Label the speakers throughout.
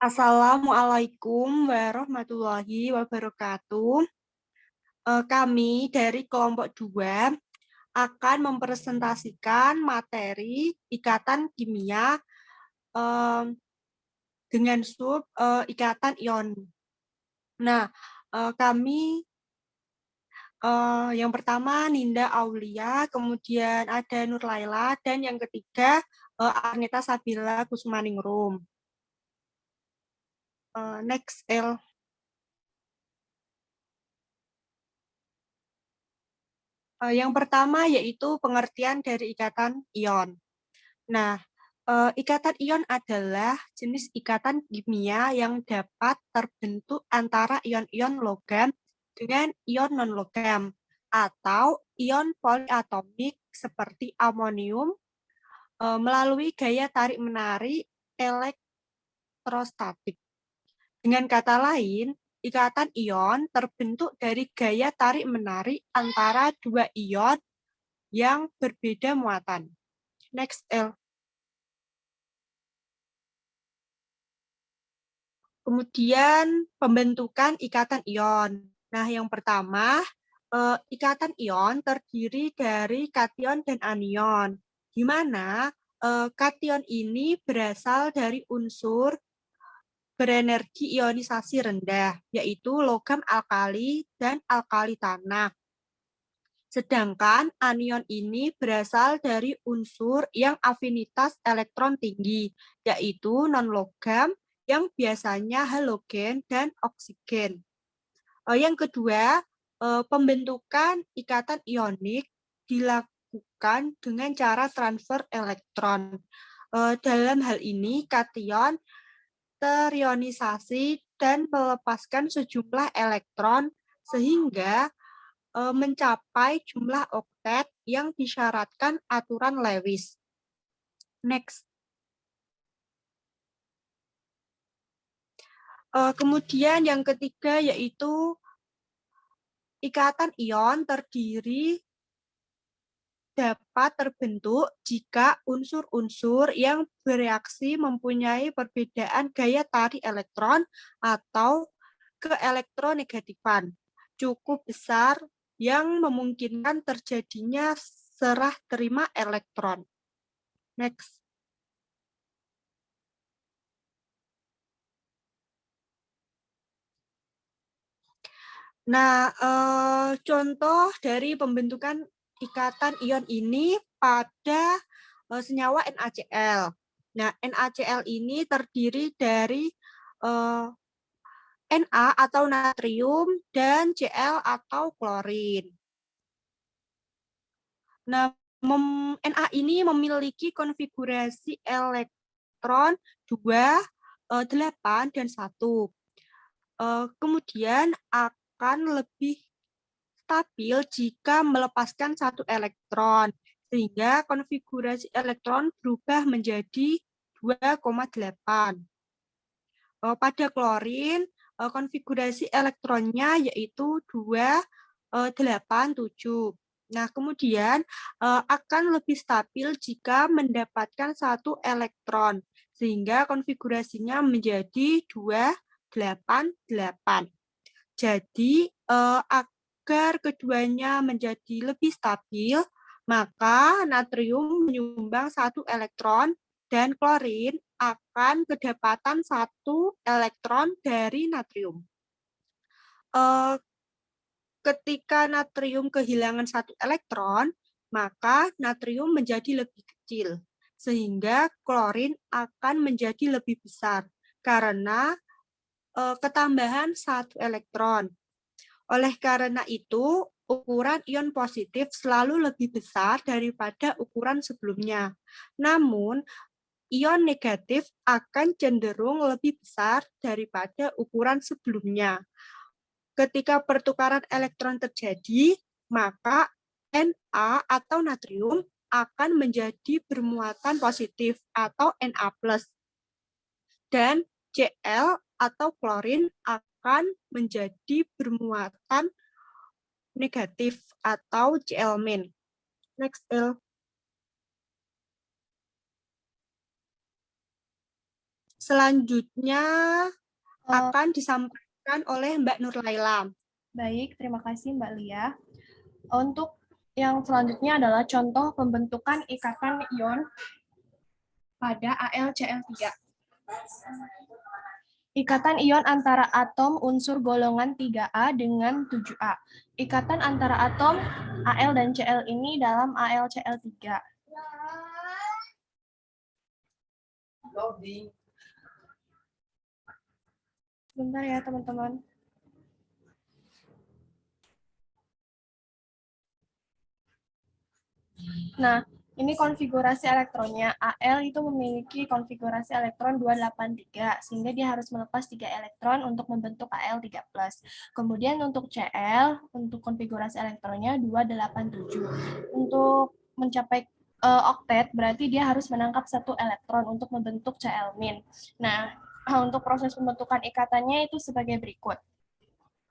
Speaker 1: Assalamualaikum warahmatullahi wabarakatuh. Kami dari kelompok 2 akan mempresentasikan materi ikatan kimia dengan sub ikatan ion. Nah, kami yang pertama Ninda Aulia, kemudian ada Nur Laila, dan yang ketiga Arnita Sabila Kusmaningrum. Next, El. Yang pertama yaitu pengertian dari ikatan ion. Nah, ikatan ion adalah jenis ikatan kimia yang dapat terbentuk antara ion-ion logam dengan ion non-logam atau ion poliatomik seperti amonium melalui gaya tarik-menarik elektrostatik. Dengan kata lain, ikatan ion terbentuk dari gaya tarik-menarik antara dua ion yang berbeda muatan. Next, L. Kemudian pembentukan ikatan ion. Nah, yang pertama, ikatan ion terdiri dari kation dan anion, di mana kation ini berasal dari unsur berenergi ionisasi rendah, yaitu logam alkali dan alkali tanah. Sedangkan anion ini berasal dari unsur yang afinitas elektron tinggi, yaitu non-logam yang biasanya halogen dan oksigen. Yang kedua, pembentukan ikatan ionik dilakukan dengan cara transfer elektron. Dalam hal ini, kation terionisasi dan melepaskan sejumlah elektron sehingga mencapai jumlah oktet yang disyaratkan aturan Lewis. Next. Kemudian yang ketiga yaitu ikatan ion terdiri dapat terbentuk jika unsur-unsur yang bereaksi mempunyai perbedaan gaya tarik elektron atau keelektronegatifan cukup besar yang memungkinkan terjadinya serah terima elektron. Next. Nah, contoh dari pembentukan ikatan ion ini pada senyawa NaCl. Nah, NaCl ini terdiri dari Na atau natrium dan Cl atau klorin. Nah, Na ini memiliki konfigurasi elektron 2, 8, dan 1. Kemudian akan lebih stabil jika melepaskan satu elektron, sehingga konfigurasi elektron berubah menjadi 2,8. Pada klorin, konfigurasi elektronnya yaitu 2, 8, 7. Nah, kemudian akan lebih stabil jika mendapatkan satu elektron, sehingga konfigurasinya menjadi 2, 8, 8. Jadi, agar keduanya menjadi lebih stabil, maka natrium menyumbang satu elektron dan klorin akan kedapatan satu elektron dari natrium. Ketika natrium kehilangan satu elektron, maka natrium menjadi lebih kecil, sehingga klorin akan menjadi lebih besar karena ketambahan satu elektron. Oleh karena itu, ukuran ion positif selalu lebih besar daripada ukuran sebelumnya. Namun, ion negatif akan cenderung lebih besar daripada ukuran sebelumnya. Ketika pertukaran elektron terjadi, maka Na atau natrium akan menjadi bermuatan positif atau Na+. Dan Cl atau klorin akan menjadi bermuatan negatif atau Cl-. Next, L. Selanjutnya akan disampaikan oleh Mbak Nurlaila.
Speaker 2: Baik, terima kasih Mbak Lia. Untuk yang selanjutnya adalah contoh pembentukan ikatan ion pada AlCl3. Ikatan ion antara atom unsur golongan 3A dengan 7A. Ikatan antara atom Al dan Cl ini dalam AlCl3. Sebentar ya teman-teman. Nah, ini konfigurasi elektronnya. Al itu memiliki konfigurasi elektron 283, sehingga dia harus melepas 3 elektron untuk membentuk Al3+. Kemudian untuk Cl, untuk konfigurasi elektronnya 287. Untuk mencapai oktet, berarti dia harus menangkap 1 elektron untuk membentuk Cl-. Nah, untuk proses pembentukan ikatannya itu sebagai berikut.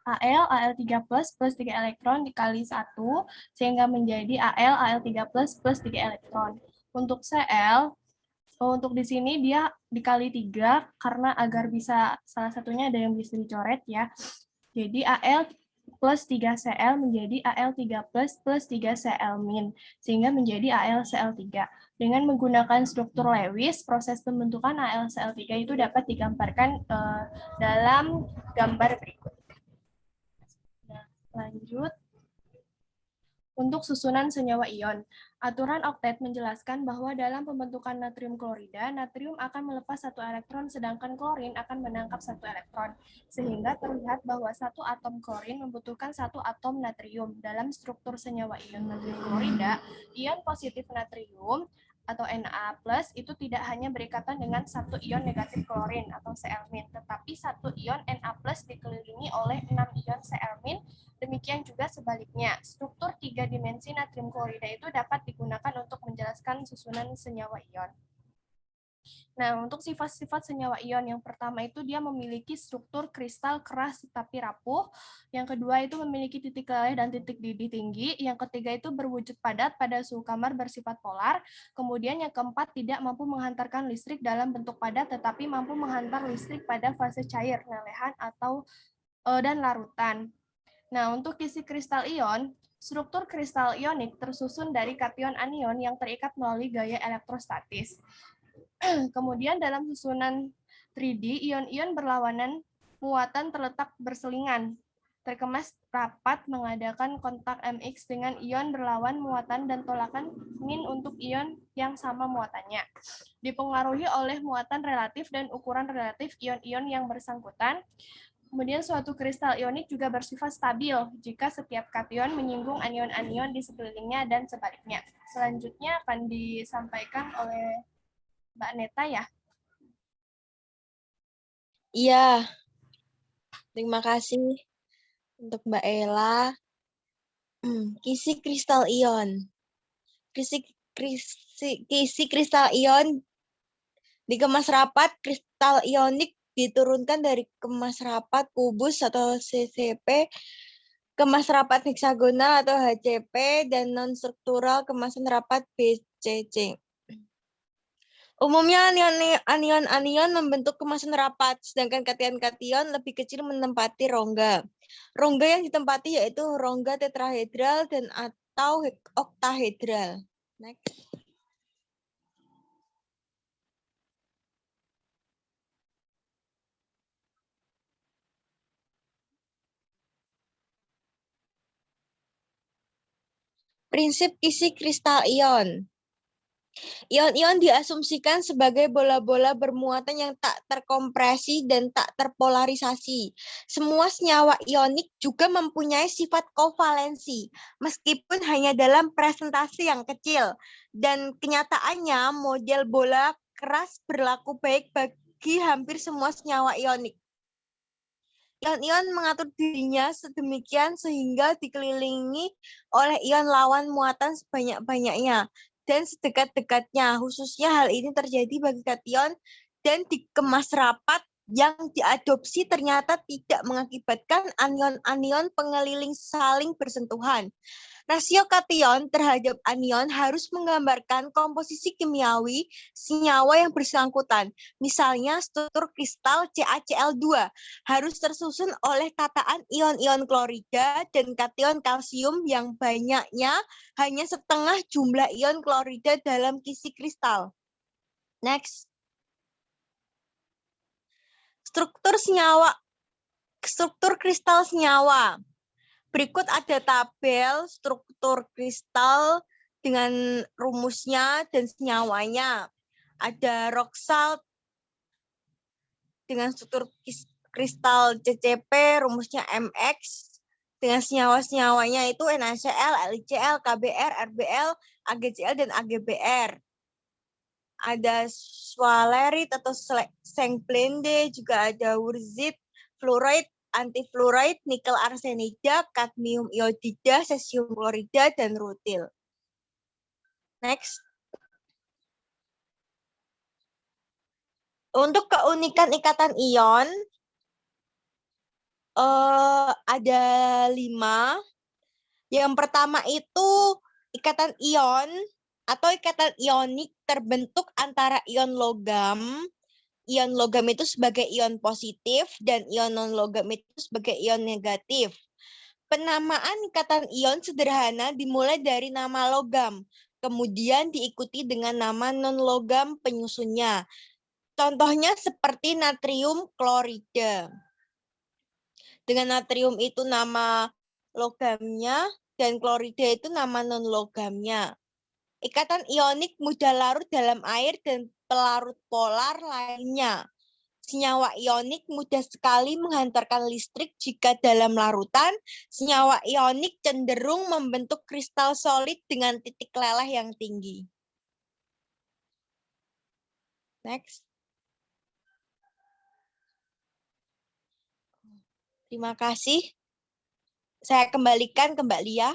Speaker 2: Al3 plus 3 elektron dikali 1, sehingga menjadi Al3 plus 3 elektron. Untuk Cl, untuk di sini dia dikali 3, karena agar bisa salah satunya ada yang bisa dicoret ya. Jadi Al plus 3 Cl menjadi Al3 plus 3 Cl min, sehingga menjadi AlCl3. Dengan menggunakan struktur Lewis, proses pembentukan AlCl3 itu dapat digambarkan dalam gambar berikut. Lanjut. Untuk susunan senyawa ion, aturan oktet menjelaskan bahwa dalam pembentukan natrium klorida, natrium akan melepas 1 elektron, sedangkan klorin akan menangkap 1 elektron. Sehingga terlihat bahwa 1 atom klorin membutuhkan 1 atom natrium. Dalam struktur senyawa ion natrium klorida, ion positif natrium atau Na+ itu tidak hanya berikatan dengan 1 ion negatif klorin atau Cl-, tetapi 1 ion Na+ dikelilingi oleh 6 ion Cl-. Demikian juga sebaliknya, struktur 3 dimensi natrium klorida itu dapat digunakan untuk menjelaskan susunan senyawa ion. Nah, untuk sifat-sifat senyawa ion, yang pertama itu dia memiliki struktur kristal keras tapi rapuh. Yang kedua itu memiliki titik leleh dan titik didih tinggi. Yang ketiga itu berwujud padat pada suhu kamar bersifat polar. Kemudian yang keempat tidak mampu menghantarkan listrik dalam bentuk padat, tetapi mampu menghantar listrik pada fase cair, lelehan, atau dan larutan. Nah, untuk isi kristal ion, struktur kristal ionik tersusun dari kation anion yang terikat melalui gaya elektrostatis. Kemudian dalam susunan 3D, ion-ion berlawanan muatan terletak berselingan, terkemas rapat mengadakan kontak MX dengan ion berlawan muatan dan tolakan min untuk ion yang sama muatannya. Dipengaruhi oleh muatan relatif dan ukuran relatif ion-ion yang bersangkutan. Kemudian suatu kristal ionik juga bersifat stabil jika setiap kation menyinggung anion-anion di sekelilingnya dan sebaliknya. Selanjutnya akan disampaikan oleh Mbak Neta ya.
Speaker 3: Iya, terima kasih untuk Mbak Ella. Kisi kristal ion. Kisi kristal ion dikemas rapat, kristal ionik diturunkan dari kemas rapat kubus atau CCP, kemas rapat heksagonal atau HCP, dan non-struktural kemasan rapat BCC. Umumnya anion-anion membentuk kemasan rapat, sedangkan kation-kation lebih kecil menempati rongga. Rongga yang ditempati yaitu rongga tetrahedral dan atau oktahedral. Next. Prinsip isi kristal ion. Ion-ion diasumsikan sebagai bola-bola bermuatan yang tak terkompresi dan tak terpolarisasi. Semua senyawa ionik juga mempunyai sifat kovalensi, meskipun hanya dalam presentasi yang kecil. Dan kenyataannya, model bola keras berlaku baik bagi hampir semua senyawa ionik. Ion-ion mengatur dirinya sedemikian sehingga dikelilingi oleh ion lawan muatan sebanyak-banyaknya dan sedekat-dekatnya. Khususnya hal ini terjadi bagi kation dan dikemas rapat yang diadopsi ternyata tidak mengakibatkan anion-anion pengeliling saling bersentuhan. Rasio kation terhadap anion harus menggambarkan komposisi kimiawi senyawa yang bersangkutan. Misalnya struktur kristal CaCl2 harus tersusun oleh tataan ion-ion klorida dan kation kalsium yang banyaknya hanya setengah jumlah ion klorida dalam kisi kristal. Next. Struktur kristal senyawa. Berikut ada tabel struktur kristal dengan rumusnya dan senyawanya. Ada rock salt dengan struktur kristal CCP, rumusnya MX. Dengan senyawa-senyawanya itu NaCl, LiCl, KBr, RBl, AgCl, dan AgBr. Ada swalerit atau sengblende, juga ada wurzit, fluoride, antifluoride, nikel arsenida, kadmium iodida, cesium klorida, dan rutil. Next. Untuk keunikan ikatan ion, ada 5. Yang pertama itu ikatan ion atau ikatan ionik terbentuk antara ion logam. Ion logam itu sebagai ion positif dan ion non-logam itu sebagai ion negatif. Penamaan ikatan ion sederhana dimulai dari nama logam, kemudian diikuti dengan nama non-logam penyusunnya. Contohnya seperti natrium klorida. Dengan natrium itu nama logamnya dan klorida itu nama non-logamnya. Ikatan ionik mudah larut dalam air dan pelarut polar lainnya. Senyawa ionik mudah sekali menghantarkan listrik jika dalam larutan. Senyawa ionik cenderung membentuk kristal solid dengan titik leleh yang tinggi. Next. Terima kasih. Saya kembalikan ke Mbak Lia.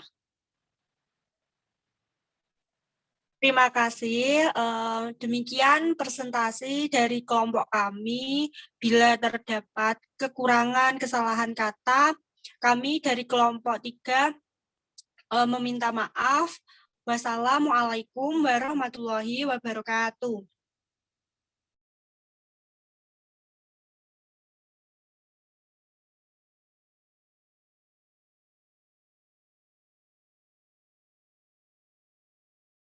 Speaker 1: Terima kasih. Demikian presentasi dari kelompok kami. Bila terdapat kekurangan, kesalahan kata, kami dari kelompok 3 meminta maaf. Wassalamualaikum warahmatullahi wabarakatuh.